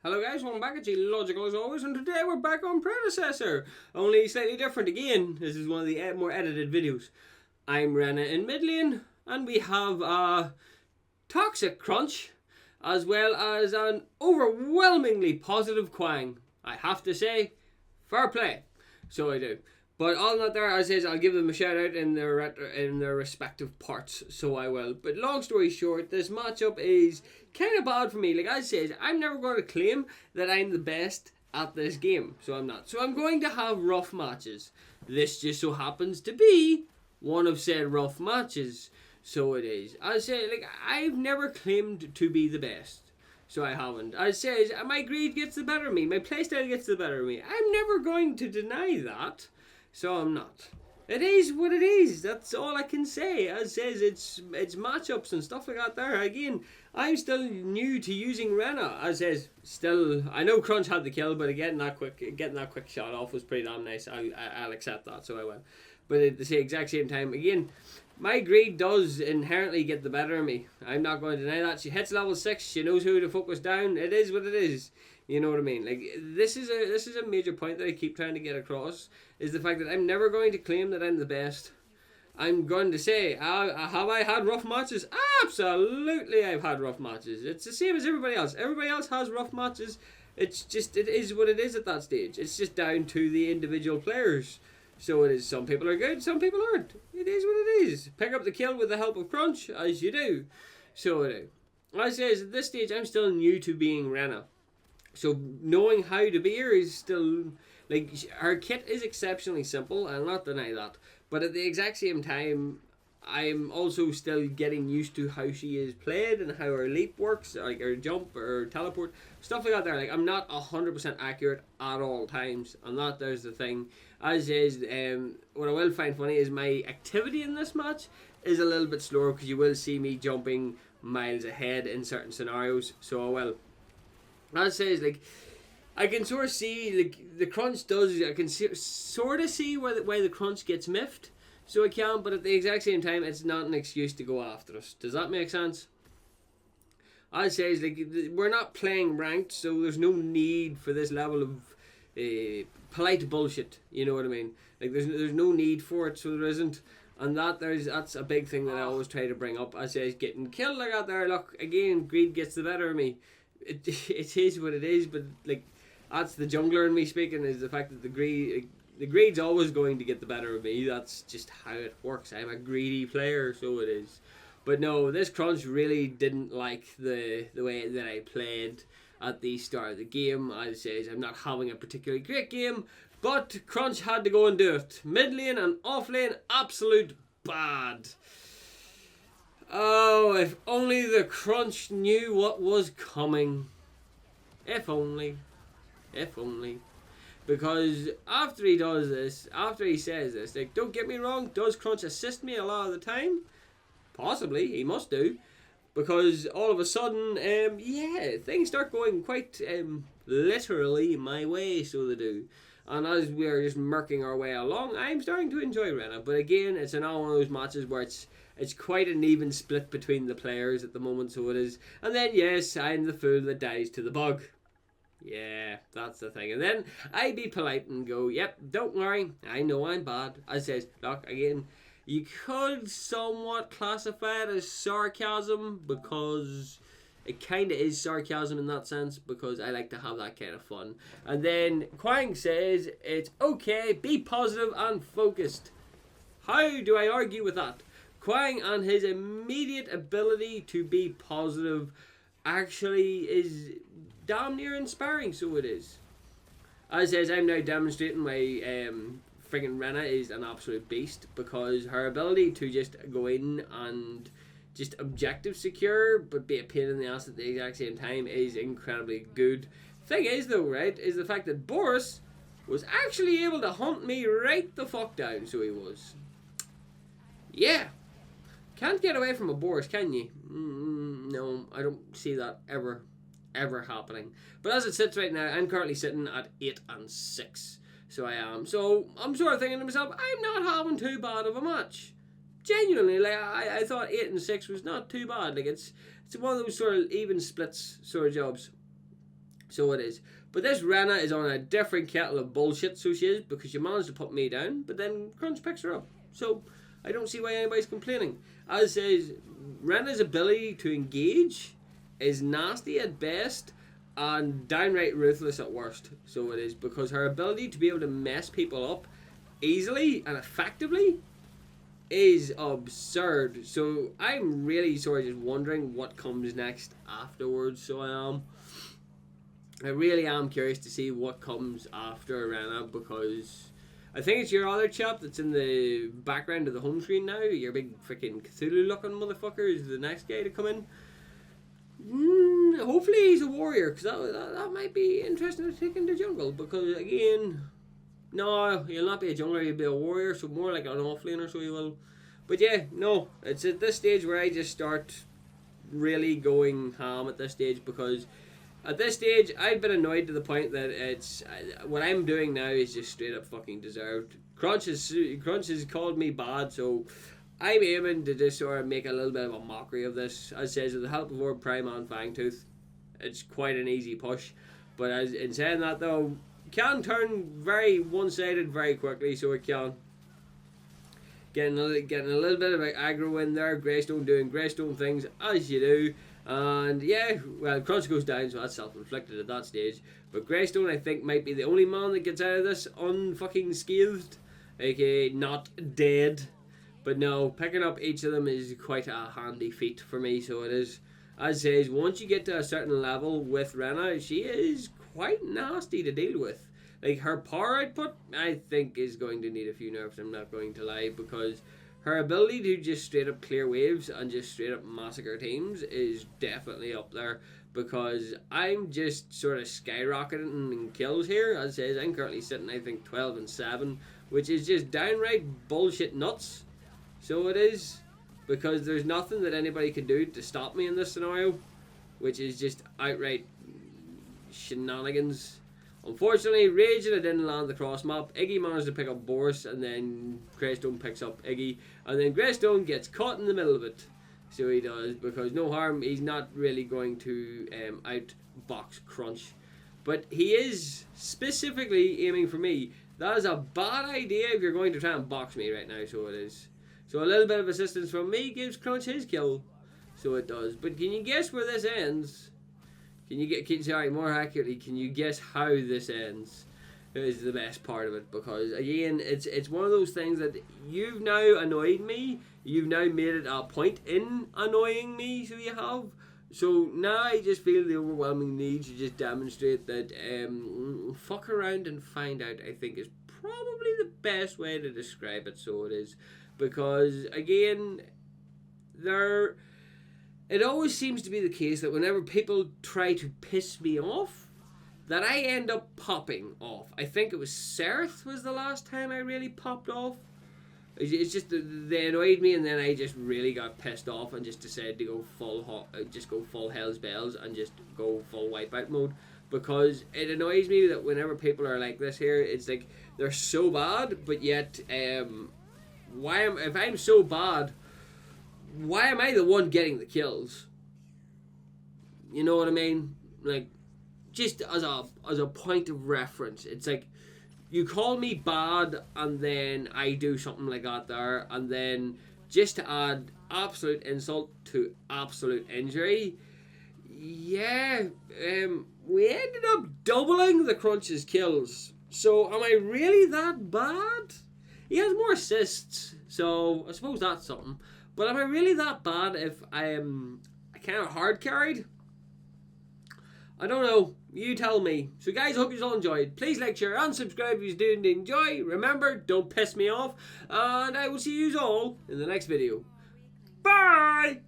Hello guys, welcome back. It's Logical as always, and today we're back on Predecessor. Only slightly different again. This is one of the more edited videos. I'm Rena in mid lane, and we have a toxic Crunch, as well as an overwhelmingly positive Quang. I have to say, fair play. So I do. But all that there, as is, I'll give them a shout out in their respective parts, so I will. But long story short, this matchup is kind of bad for me. Like I said, I'm never going to claim that I'm the best at this game, so I'm not. So I'm going to have rough matches. This just so happens to be one of said rough matches, so it is. I say, like, I've never claimed to be the best. So I haven't. I says my greed gets the better of me. My playstyle gets the better of me. I'm never going to deny that. So I'm not. It is what it is. That's all I can say. As says, it's matchups and stuff like that. There again, I'm still new to using Rena. As says, still I know Crunch had the kill, but getting that quick shot off was pretty damn nice. I'll accept that. So I will. But at the exact same time, again, my greed does inherently get the better of me. I'm not going to deny that. She hits level 6. She knows who to focus down. It is what it is. You know what I mean? Like, this is a major point that I keep trying to get across, is the fact that I'm never going to claim that I'm the best. I'm going to say, have I had rough matches? Absolutely, I've had rough matches. It's the same as everybody else. Everybody else has rough matches. It's just, it is what it is at that stage. It's just down to the individual players. So it is. Some people are good, some people aren't. It is what it is. Pick up the kill with the help of Crunch, as you do. So it is. As I say, at this stage, I'm still new to being Rena. So knowing how to be her is still, like, her kit is exceptionally simple, I'll not deny that. But at the exact same time, I'm also still getting used to how she is played and how her leap works, like her jump, her teleport, stuff like that there. Like, I'm not 100% accurate at all times, and that there's the thing. As is, what I will find funny is my activity in this match is a little bit slower, because you will see me jumping miles ahead in certain scenarios, so I will. As says, like, I can sort of see, like, the Crunch does, I can sort of see why the Crunch gets miffed, so I can, but at the exact same time, it's not an excuse to go after us. Does that make sense? As says, like, we're not playing ranked, so there's no need for this level of polite bullshit, you know what I mean? Like, there's no need for it, so there isn't. And that's a big thing that I always try to bring up. As says, getting killed like that there, look, again, greed gets the better of me. It is what it is, but, like, that's the jungler in me speaking, is the fact that the greed's always going to get the better of me. That's just how it works. I'm a greedy player, so it is. But no, this Crunch really didn't like the way that I played at the start of the game. As I say, I'm not having a particularly great game, but Crunch had to go and do it. Mid lane and off lane, absolute bad. Oh, if only the Crunch knew what was coming. If only. If only. Because after he does this, after he says this, like, don't get me wrong, does Crunch assist me a lot of the time? Possibly, he must do. Because all of a sudden, yeah, things start going quite literally my way, so they do. And as we are just murking our way along, I'm starting to enjoy Rena. But again, it's another one of those matches where it's quite an even split between the players at the moment, so it is. And then, yes, I'm the fool that dies to the bug. Yeah, that's the thing. And then I be polite and go, yep, don't worry, I know I'm bad. As says, look, again, you could somewhat classify it as sarcasm, because it kind of is sarcasm in that sense, because I like to have that kind of fun. And then Quang says, it's okay, be positive and focused. How do I argue with that? Quang and his immediate ability to be positive actually is damn near inspiring, so it is. As says, I'm now demonstrating my friggin' Rena is an absolute beast, because her ability to just go in and just objective secure but be a pain in the ass at the exact same time is incredibly good. Thing is though, right, is the fact that Boris was actually able to hunt me right the fuck down, so he was. Yeah. Can't get away from a Boris, can you? No, I don't see that ever happening. But as it sits right now, I'm currently sitting at 8 and 6. So I am. So I'm sort of thinking to myself, I'm not having too bad of a match. Genuinely, like, I thought 8 and 6 was not too bad. Like, it's one of those sort of even splits sort of jobs. So it is. But this Rena is on a different kettle of bullshit, so she is, because she managed to put me down, but then Crunch picks her up. So I don't see why anybody's complaining. As it says, Rena's ability to engage is nasty at best and downright ruthless at worst. So it is, because her ability to be able to mess people up easily and effectively is absurd. So I'm really sort of just wondering what comes next afterwards. So I really am curious to see what comes after Rena, because I think it's your other chap that's in the background of the home screen now. Your big freaking Cthulhu looking motherfucker is the next guy to come in. Hopefully he's a warrior, because that might be interesting to take in the jungle, because again, no, he'll not be a jungler, he'll be a warrior, so more like an offlaner, so he will. But yeah, no, it's at this stage where I just start really going ham at this stage, because at this stage I've been annoyed to the point that it's what I'm doing now is just straight up fucking deserved. Crunch has called me bad, so I'm aiming to just sort of make a little bit of a mockery of this. As says, with the help of Orb Prime and Fangtooth, it's quite an easy push. But as in saying that though, can turn very one-sided very quickly, so it can. Getting a little bit of aggro in there, Greystone doing Greystone things as you do. And yeah, well, Crunch goes down, so that's self-inflicted at that stage. But Greystone, I think, might be the only man that gets out of this unfucking scathed, aka not dead. But no, picking up each of them is quite a handy feat for me, so it is. As says, once you get to a certain level with Rena, she is quite nasty to deal with. Like, her power output, I think, is going to need a few nerfs, I'm not going to lie, because her ability to just straight up clear waves and just straight up massacre teams is definitely up there, because I'm just sort of skyrocketing in kills here. As says, I'm currently sitting, I think, 12 and 7, which is just downright bullshit nuts. So it is, because there's nothing that anybody can do to stop me in this scenario, which is just outright shenanigans. Unfortunately, Raging, I didn't land the cross map. Iggy managed to pick up Boris, and then Greystone picks up Iggy, and then Greystone gets caught in the middle of it. So he does, because no harm, he's not really going to outbox Crunch. But he is specifically aiming for me. That is a bad idea if you're going to try and box me right now, so it is. So a little bit of assistance from me gives Crunch his kill. So it does. But can you guess where this ends? Sorry, more accurately, can you guess how this ends? Is the best part of it, because again, it's one of those things that you've now annoyed me. You've now made it a point in annoying me, so you have. So now I just feel the overwhelming need to just demonstrate that fuck around and find out, I think, is probably the best way to describe it. So it is. Because again, it always seems to be the case that whenever people try to piss me off, that I end up popping off. I think it was Sereth was the last time I really popped off. It's just they annoyed me, and then I just really got pissed off and just decided to go full Hell's Bells and just go full wipeout mode. Because it annoys me that whenever people are like this here, it's like they're so bad, but yet if I'm so bad, why am I the one getting the kills? You know what I mean? Like, just as a point of reference, it's like you call me bad and then I do something like that there, and then just to add absolute insult to absolute injury, yeah, we ended up doubling the Crunch's kills. So am I really that bad? He has more assists, so I suppose that's something. But am I really that bad if I am kind of hard carried? I don't know. You tell me. So guys, I hope you all enjoyed. Please like, share, and subscribe if you did enjoy. Remember, don't piss me off. And I will see you all in the next video. Bye!